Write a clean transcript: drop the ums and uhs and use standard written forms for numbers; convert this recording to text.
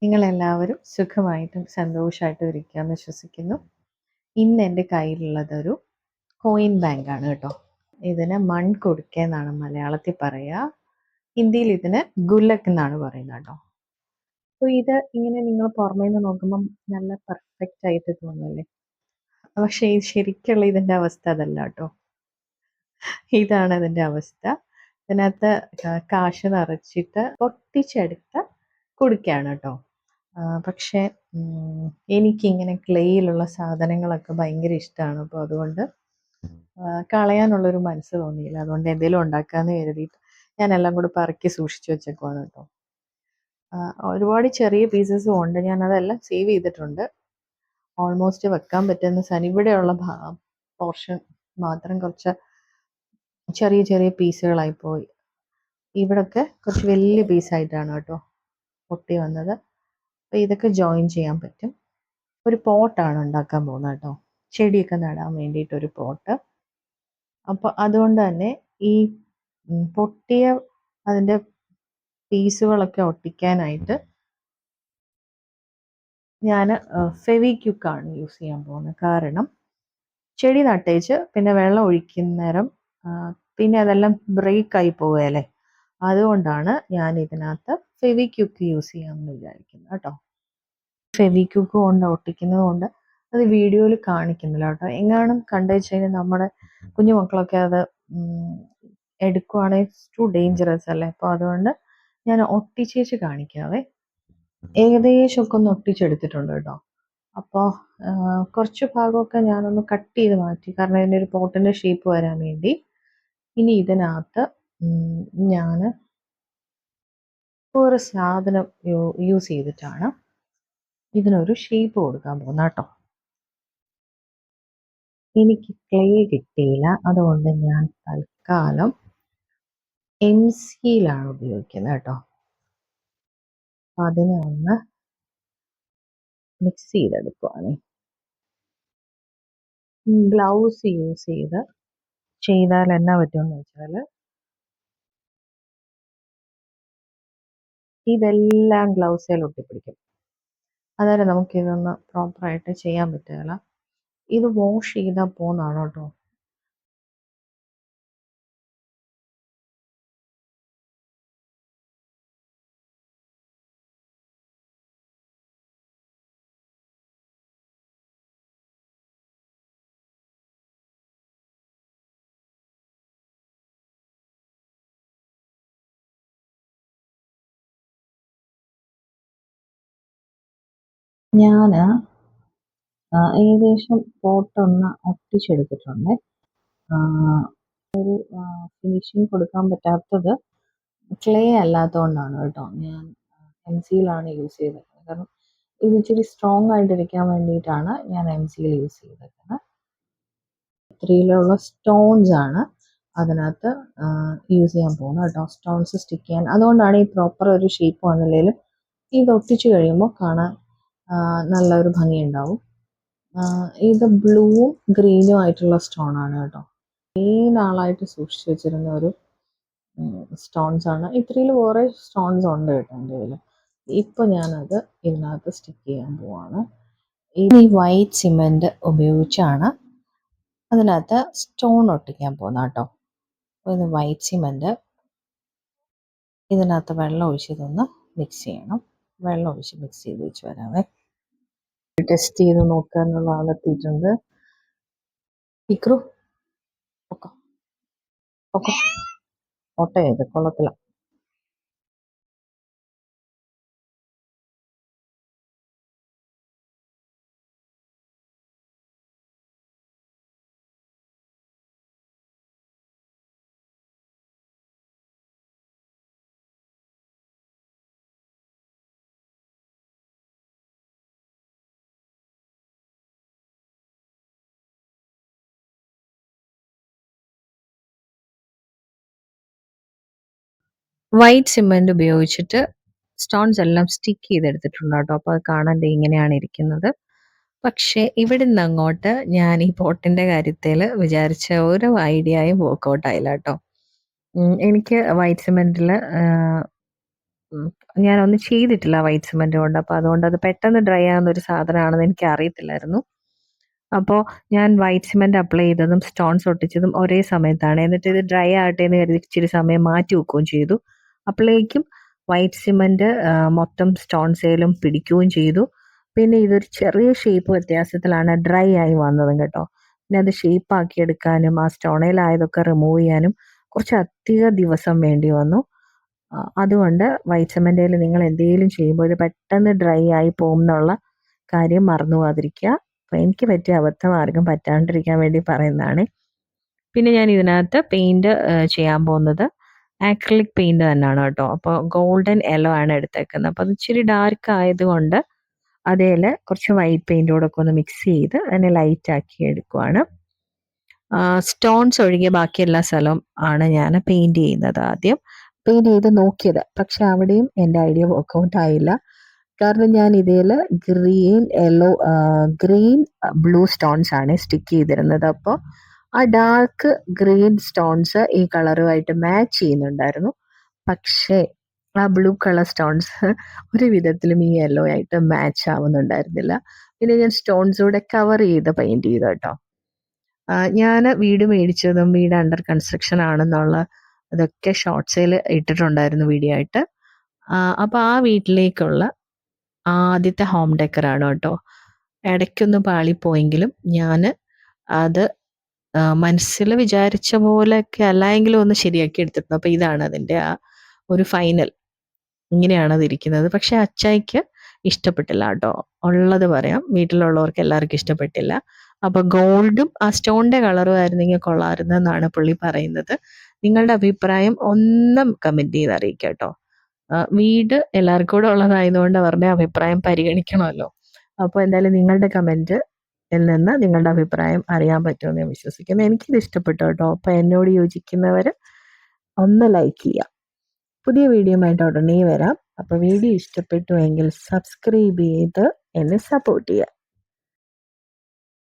നിങ്ങളെല്ലാവരും സുഖമായിട്ടും സന്തോഷമായിട്ടും ഇരിക്കാമെന്ന് വിശ്വസിക്കുന്നു. ഇന്ന് എൻ്റെ കയ്യിലുള്ളതൊരു കോയിൻ ബാങ്കാണ് കേട്ടോ. ഇതിന് മൺകുടുക്ക എന്നാണ് മലയാളത്തിൽ പറയുക. ഹിന്ദിയിൽ ഇതിന് ഗുലക് എന്നാണ് പറയുന്നത് കേട്ടോ. അപ്പോൾ ഇത് ഇങ്ങനെ നിങ്ങൾ പുറമേ നിന്ന് നോക്കുമ്പം നല്ല പെർഫെക്റ്റ് ആയിട്ട് തോന്നുമല്ലേ? പക്ഷേ ഈ ശരിക്കുള്ള ഇതിൻ്റെ അവസ്ഥ അതല്ല കേട്ടോ. ഇതാണ് ഇതിൻ്റെ അവസ്ഥ. ഇതിനകത്ത് കാശ് നിറച്ചിട്ട് പൊട്ടിച്ചെടുത്ത കുടുക്കയാണ് കേട്ടോ. പക്ഷേ എനിക്കിങ്ങനെ ക്ലേയിലുള്ള സാധനങ്ങളൊക്കെ ഭയങ്കര ഇഷ്ടമാണ്. അപ്പോൾ അതുകൊണ്ട് കളയാനുള്ളൊരു മനസ്സ് തോന്നിയില്ല. അതുകൊണ്ട് എന്തെങ്കിലും ഉണ്ടാക്കാമെന്ന് കരുതിയിട്ട് ഞാനെല്ലാം കൂടെ പറക്കി സൂക്ഷിച്ച് വെച്ചേക്കുവാണ് കേട്ടോ. ഒരുപാട് ചെറിയ പീസസും ഉണ്ട്. ഞാനതെല്ലാം സേവ് ചെയ്തിട്ടുണ്ട്. ഓൾമോസ്റ്റ് വെക്കാൻ പറ്റുന്ന സാധനം ഇവിടെയുള്ള പോർഷൻ മാത്രം കുറച്ച് ചെറിയ ചെറിയ പീസുകളായിപ്പോയി. ഇവിടെയൊക്കെ കുറച്ച് വലിയ പീസായിട്ടാണ് കേട്ടോ പൊട്ടി വന്നത്. അപ്പോൾ ഇതൊക്കെ ജോയിൻ ചെയ്യാൻ പറ്റും. ഒരു പോട്ടാണ് ഉണ്ടാക്കാൻ പോകുന്നത് കേട്ടോ. ചെടിയൊക്കെ നടാൻ വേണ്ടിയിട്ടൊരു പോട്ട്. അപ്പോൾ അതുകൊണ്ട് തന്നെ ഈ പൊട്ടിയ അതിൻ്റെ പീസുകളൊക്കെ ഒട്ടിക്കാനായിട്ട് ഞാൻ ഫെവിക്വിക്കാണ് യൂസ് ചെയ്യാൻ പോകുന്നത്. കാരണം ചെടി നട്ടേച്ച് പിന്നെ വെള്ളം ഒഴിക്കുന്നേരം പിന്നെ അതെല്ലാം ബ്രേക്കായി പോവുകയല്ലേ. അതുകൊണ്ടാണ് ഞാൻ ഇതിനകത്ത് ഫെവിക്വിക്ക് യൂസ് ചെയ്യാമെന്ന് വിചാരിക്കുന്നത് കേട്ടോ. ഫെവിക്വിക്ക് കൊണ്ട് ഒട്ടിക്കുന്നത് കൊണ്ട് അത് വീഡിയോയിൽ കാണിക്കുന്നില്ല കേട്ടോ. എങ്ങാനും കണ്ടു വെച്ച് കഴിഞ്ഞാൽ നമ്മുടെ കുഞ്ഞു മക്കളൊക്കെ അത് എടുക്കുവാണെങ്കിൽ ടു ഡേഞ്ചറസ് അല്ലേ. അപ്പോൾ അതുകൊണ്ട് ഞാൻ ഒട്ടിച്ചേച്ച് കാണിക്കാവേ. ഏകദേശമൊക്കെ ഒന്ന് ഒട്ടിച്ചെടുത്തിട്ടുണ്ട് കേട്ടോ. അപ്പോൾ കുറച്ച് ഭാഗമൊക്കെ ഞാനൊന്ന് കട്ട് ചെയ്ത് മാറ്റി, കാരണം ഇതിൻ്റെ ഒരു പോട്ടിൻ്റെ ഷേപ്പ് വരാൻ വേണ്ടി. ഇനി ഇതിനകത്ത് ഞാൻ ഒരു സാധനം യൂസ് ചെയ്തിട്ടാണ് ഇതിനൊരു ഷേപ്പ് കൊടുക്കാൻ പോകുന്നത് കേട്ടോ. എനിക്ക് ക്ലേ കിട്ടിയില്ല, അതുകൊണ്ട് ഞാൻ തൽക്കാലം എംസിയിലാണ് ഉപയോഗിക്കുന്നത് കേട്ടോ. അതിനെ ഒന്ന് മിക്സ് ചെയ്തെടുക്കുവാണ്. ഗ്ലൗസ് യൂസ് ചെയ്താൽ എന്നാ പറ്റുമെന്ന് വെച്ചാൽ ഇതെല്ലാം ഗ്ലൗസിൽ ഒട്ടിപ്പിടിക്കും. അന്നേരം നമുക്കിതൊന്ന് പ്രോപ്പറായിട്ട് ചെയ്യാൻ പറ്റുകയില്ല. ഇത് വാഷ് ചെയ്താൽ പോകുന്നതാണ് കേട്ടോ. ഞാൻ ഏകദേശം പോട്ടൊന്ന് ഒട്ടിച്ചെടുത്തിട്ടുണ്ട്. ഒരു ഫിനിഷിങ് കൊടുക്കാൻ പറ്റാത്തത് ക്ലേ അല്ലാത്തതുകൊണ്ടാണ് കേട്ടോ. ഞാൻ എംസിയിലാണ് യൂസ് ചെയ്തത്. കാരണം ഇത് ഇച്ചിരി സ്ട്രോങ് ആയിട്ടിരിക്കാൻ വേണ്ടിയിട്ടാണ് ഞാൻ എംസിയിൽ യൂസ് ചെയ്തേക്കുന്നത്. ഇത്രയിലുള്ള സ്റ്റോൺസ് ആണ് അതിനകത്ത് യൂസ് ചെയ്യാൻ പോകുന്നത് കേട്ടോ. സ്റ്റോൺസ് സ്റ്റിക്ക് ചെയ്യാൻ. അതുകൊണ്ടാണ് ഈ പ്രോപ്പർ ഒരു ഷേപ്പ് വന്നില്ലെങ്കിലും ഇത് ഒട്ടിച്ച് കഴിയുമ്പോൾ കാണാൻ നല്ലൊരു ഭംഗിയുണ്ടാവും. ഇത് ബ്ലൂവും ഗ്രീനും ആയിട്ടുള്ള സ്റ്റോൺ ആണ് കേട്ടോ. നാളായിട്ട് സൂക്ഷിച്ചു വെച്ചിരുന്ന ഒരു സ്റ്റോൺസ് ആണ്. ഇത്രയിൽ വേറെ സ്റ്റോൺസ് ഉണ്ട് കേട്ടോ എൻ്റെ കയ്യിൽ. ഇപ്പോൾ ഞാനത് ഇതിനകത്ത് സ്റ്റിക്ക് ചെയ്യാൻ പോവാണ്. ഈ വൈറ്റ് സിമെൻറ്റ് ഉപയോഗിച്ചാണ് അതിനകത്ത് സ്റ്റോൺ ഒട്ടിക്കാൻ പോകുന്നത് കേട്ടോ. അപ്പോൾ ഇത് വൈറ്റ് സിമെൻറ്റ് ഇതിനകത്ത് വെള്ളം ഒഴിച്ചതൊന്ന് മിക്സ് ചെയ്യണം. വെള്ളം ഒഴിച്ച് മിക്സ് ചെയ്ത് വെച്ച് വരാമേ. ടെസ്റ്റ് ചെയ്ത് നോക്കാനുള്ള ആളെത്തിയിട്ടുണ്ട്. ഇക്രു ഒക്കെ ഒക്കെ ഓട്ടെ ഇത് കൊള്ളത്തില്ല. വൈറ്റ് സിമെന്റ് ഉപയോഗിച്ചിട്ട് സ്റ്റോൺസ് എല്ലാം സ്റ്റിക്ക് ചെയ്തെടുത്തിട്ടുണ്ട് കേട്ടോ. അപ്പോൾ അത് കാണാൻ ഇങ്ങനെയാണ് ഇരിക്കുന്നത്. പക്ഷേ ഇവിടെ നിന്ന് അങ്ങോട്ട് ഞാൻ ഈ പോട്ടിൻ്റെ കാര്യത്തിൽ വിചാരിച്ച ഒരു ഐഡിയയും വർക്കൗട്ട് ആയില്ല കേട്ടോ. എനിക്ക് വൈറ്റ് സിമെൻറ്റിൽ ഞാനൊന്നും ചെയ്തിട്ടില്ല വൈറ്റ് സിമെന്റ് കൊണ്ട്. അപ്പോൾ അതുകൊണ്ട് അത് പെട്ടെന്ന് ഡ്രൈ ആകുന്ന ഒരു സാധനമാണെന്ന് എനിക്ക് അറിയത്തില്ലായിരുന്നു. അപ്പോൾ ഞാൻ വൈറ്റ് സിമെന്റ് അപ്ലൈ ചെയ്തതും സ്റ്റോൺസ് ഒട്ടിച്ചതും ഒരേ സമയത്താണ്. എന്നിട്ട് ഇത് ഡ്രൈ ആകട്ടെ എന്ന് കരുതി ഇച്ചിരി സമയം മാറ്റി വെക്കുകയും ചെയ്തു. അപ്പോഴേക്കും വൈറ്റ് സിമെന്റ് മൊത്തം സ്റ്റോൺസേലും പിടിക്കുകയും ചെയ്തു. പിന്നെ ഇതൊരു ചെറിയ ഷേപ്പ് വ്യത്യാസത്തിലാണ് ഡ്രൈ ആയി വന്നതും കേട്ടോ. പിന്നെ അത് ഷേപ്പ് ആക്കി എടുക്കാനും ആ സ്റ്റോണയിലായതൊക്കെ റിമൂവ് ചെയ്യാനും കുറച്ച് അധിക ദിവസം വേണ്ടി വന്നു. അതുകൊണ്ട് വൈറ്റ് സിമെന്റിൽ നിങ്ങൾ എന്തെങ്കിലും ചെയ്യുമ്പോൾ ഇത് പെട്ടെന്ന് ഡ്രൈ ആയി പോകും എന്നുള്ള കാര്യം മറന്നു പോകാതിരിക്കുക. അപ്പോൾ എനിക്ക് പറ്റിയ അബദ്ധം ആർക്കും പറ്റാണ്ടിരിക്കാൻ വേണ്ടി പറയുന്നതാണ്. പിന്നെ ഞാൻ ഇതിനകത്ത് പെയിന്റ് ചെയ്യാൻ പോകുന്നത് ആക്രിലിക് പെയിന്റ് തന്നെയാണ് കേട്ടോ. അപ്പോൾ ഗോൾഡൻ യെല്ലോ ആണ് എടുത്തേക്കുന്നത്. അപ്പോൾ അത് ഇച്ചിരി ഡാർക്ക് ആയതുകൊണ്ട് അതിൽ കുറച്ച് വൈറ്റ് പെയിന്റോടൊക്കെ ഒന്ന് മിക്സ് ചെയ്ത് അതിനെ ലൈറ്റ് ആക്കി എടുക്കുവാണ്. സ്റ്റോൺസ് ഒഴികെ ബാക്കി എല്ലാ സ്ഥലവും ആണ് ഞാൻ പെയിന്റ് ചെയ്യുന്നത്. ആദ്യം പെയിന്റ് ചെയ്ത് നോക്കിയത്, പക്ഷെ അവിടെയും എൻ്റെ ഐഡിയ വർക്കൗട്ട് ആയില്ല. കാരണം ഞാൻ ഇതിൽ ഗ്രീൻ ബ്ലൂ സ്റ്റോൺസ് ആണ് സ്റ്റിക്ക് ചെയ്തിരുന്നത്. അപ്പോൾ ആ ഡാർക്ക് ഗ്രീൻ സ്റ്റോൺസ് ഈ കളറുമായിട്ട് മാച്ച് ചെയ്യുന്നുണ്ടായിരുന്നു. പക്ഷേ ആ ബ്ലൂ കളർ സ്റ്റോൺസ് ഒരു വിധത്തിലും ഈ യെല്ലോ ആയിട്ട് മാച്ച് ആവുന്നുണ്ടായിരുന്നില്ല. പിന്നെ ഞാൻ സ്റ്റോൺസ് കൂടെ കവർ ചെയ്ത് പെയിന്റ് ചെയ്തു കേട്ടോ. ഞാൻ വീട് മേടിച്ചതും വീട് അണ്ടർ കൺസ്ട്രക്ഷൻ ആണെന്നുള്ള അതൊക്കെ ഷോർട്ട്സിൽ ഇട്ടിട്ടുണ്ടായിരുന്നു വീഡിയോ ആയിട്ട്. അപ്പോൾ ആ വീട്ടിലേക്കുള്ള ആദ്യത്തെ ഹോം ഡെക്കറാണ് കേട്ടോ. ഇടയ്ക്കൊന്ന് പാളിപ്പോയെങ്കിലും ഞാൻ അത് മനസ്സിൽ വിചാരിച്ച പോലെയൊക്കെ അല്ലായെങ്കിലും ഒന്ന് ശരിയാക്കി എടുത്തിട്ടുണ്ട്. അപ്പോൾ ഇതാണ് അതിൻ്റെ ആ ഒരു ഫൈനൽ. ഇങ്ങനെയാണ് അതിരിക്കുന്നത്. പക്ഷെ അച്ചായിക്ക് ഇഷ്ടപ്പെട്ടില്ല കേട്ടോ, ഉള്ളത് പറയാം. വീട്ടിലുള്ളവർക്ക് എല്ലാവർക്കും ഇഷ്ടപ്പെട്ടില്ല. അപ്പോൾ ഗോൾഡും ആ സ്റ്റോണിൻ്റെ കളറും ആയിരുന്നെങ്കിൽ കൊള്ളാമായിരുന്നെന്നാണ് പുള്ളി പറയുന്നത്. നിങ്ങളുടെ അഭിപ്രായം ഒന്നും കമൻറ്റ് ചെയ്ത് അറിയിക്കുക കേട്ടോ. വീട് എല്ലാവർക്കും കൂടെ ഉള്ളതായതുകൊണ്ട് അവരുടെ അഭിപ്രായം പരിഗണിക്കണമല്ലോ. അപ്പോൾ എന്തായാലും നിങ്ങളുടെ കമൻറ്റിൽ നിന്ന് നിങ്ങളുടെ അഭിപ്രായം അറിയാൻ പറ്റുമെന്ന് ഞാൻ വിശ്വസിക്കുന്നു. എനിക്കിത് ഇഷ്ടപ്പെട്ടു കേട്ടോ. അപ്പോൾ എന്നോട് യോജിക്കുന്നവർ ഒന്ന് ലൈക്ക് ചെയ്യുക. പുതിയ വീഡിയോയുമായിട്ട് ഉടനെ വരാം. അപ്പോൾ വീഡിയോ ഇഷ്ടപ്പെട്ടുവെങ്കിൽ സബ്സ്ക്രൈബ് ചെയ്ത് എന്നെ സപ്പോർട്ട് ചെയ്യുക.